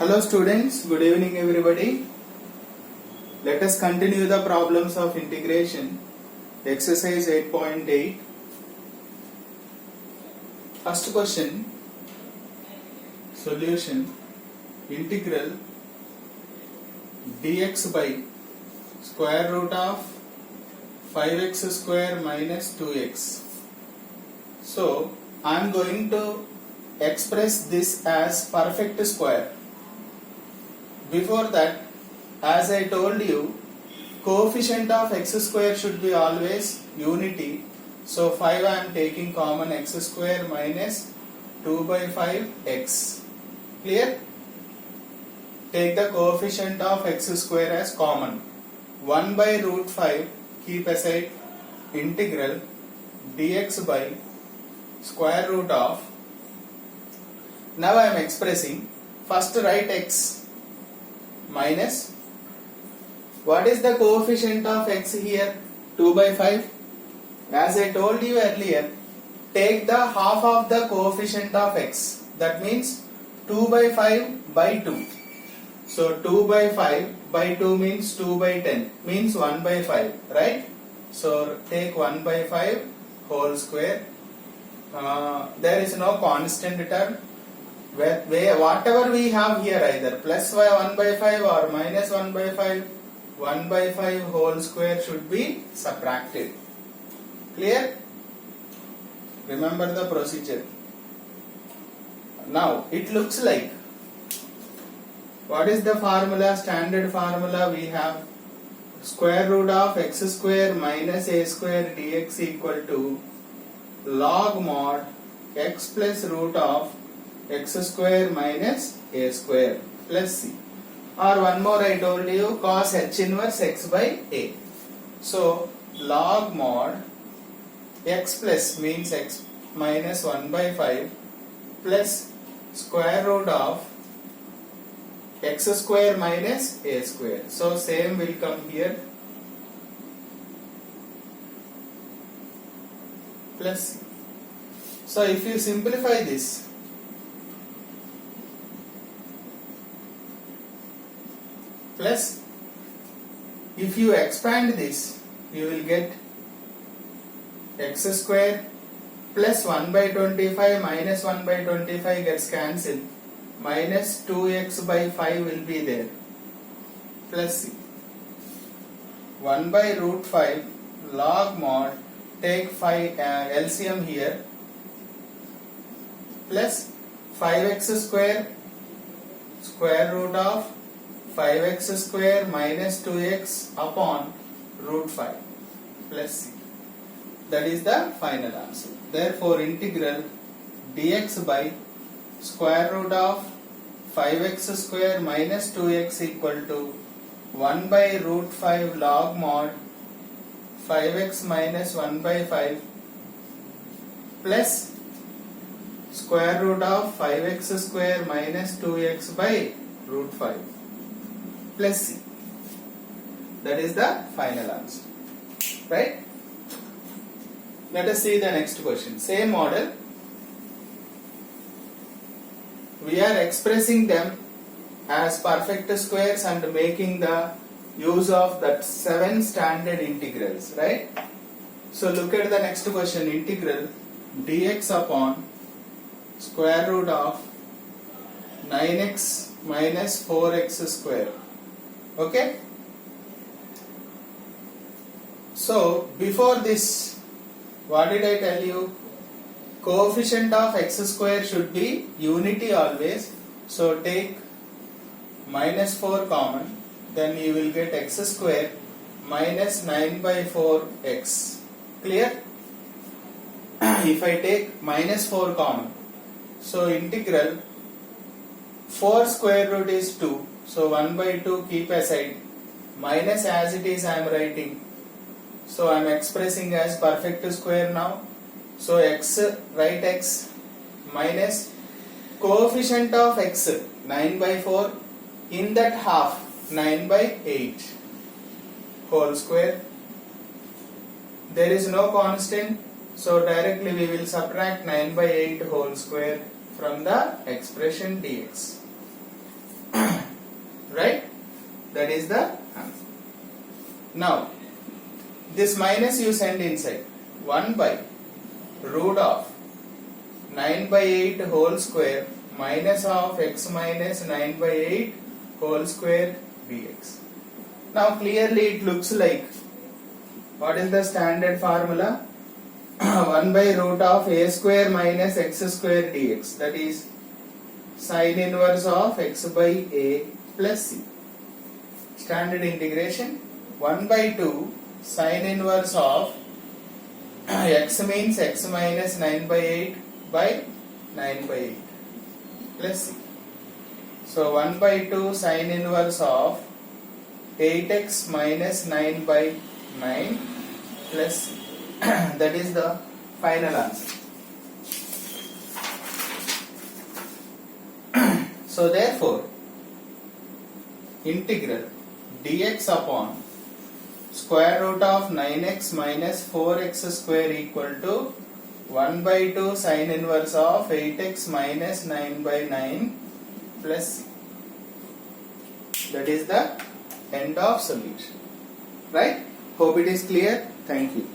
Hello students, good evening everybody. Let us continue the problems of integration. Exercise 8.8. First question. Solution. Integral dx by square root of 5x square minus 2x. So, I am going to express this as perfect square. Before that, as I told you, coefficient of x square should be always unity. So 5 I am taking common, x square minus 2 by 5x. Clear? Take the coefficient of x square as common. 1 by root 5, keep aside, integral dx by square root of. Now I am expressing, first write x minus, what is the coefficient of x here? 2 by 5. As I told you earlier, take the half of the coefficient of x. That means 2 by 5 by 2. So 2 by 5 by 2 means 2 by 10, means 1 by 5, right? So take 1 by 5 whole square. There is no constant term. Whatever we have here, either plus 1 by 5 or minus 1 by 5, 1 by 5 whole square should be subtracted. Clear? Remember the procedure. Now it looks like, what is the formula? Standard formula we have square root of x square minus a square dx equal to log mod x plus root of x square minus a square plus c, or one more I told you, cos h inverse x by a. So log mod x plus means x minus 1 by 5 plus square root of x square minus a square. So same will come here plus c. So if you simplify this, plus if you expand this, you will get x square plus 1 by 25 minus 1 by 25 gets cancelled, minus 2x by 5 will be there, plus c. 1 by root 5 log mod, take 5 LCM here, plus 5x square square root of 5x square minus 2x upon root 5 plus c. That is the final answer. Therefore, integral dx by square root of 5x square minus 2x equal to 1 by root 5 log mod 5x minus 1 by 5 plus square root of 5x square minus 2x by root 5 plus c. That is the final answer, right? Let us see the next question. Same model. We are expressing them as perfect squares and making the use of that 7 standard integrals, right? So look at the next question. Integral dx upon square root of 9x minus 4x square. Okay? So before this, what did I tell you? Coefficient of x square should be unity always. So take minus 4 common, then you will get x square minus 9 by 4x. Clear? If I take minus 4 common, so integral 4 square root is 2. So 1 by 2 keep aside, minus as it is I am writing. So I am expressing as perfect square now. So x, write x minus coefficient of x 9 by 4, in that half 9 by 8 whole square. There is no constant, so directly we will subtract 9 by 8 whole square from the expression dx. Right? That is the answer. Now, this minus you send inside. 1 by root of 9 by 8 whole square minus of x minus 9 by 8 whole square dx. Now clearly it looks like, what is the standard formula? 1 by root of a square minus x square dx, that is sin inverse of x by a plus c. Standard integration 1 by 2 sin inverse of x means x minus 9 by 8 by 9 by 8 plus c. So 1 by 2 sin inverse of 8x minus 9 by 9 plus c. That is the final answer. So therefore, integral dx upon square root of 9x minus 4x square equal to 1 by 2 sin inverse of 8x minus 9 by 9 plus c. That is the end of solution. Right? Hope it is clear. Thank you.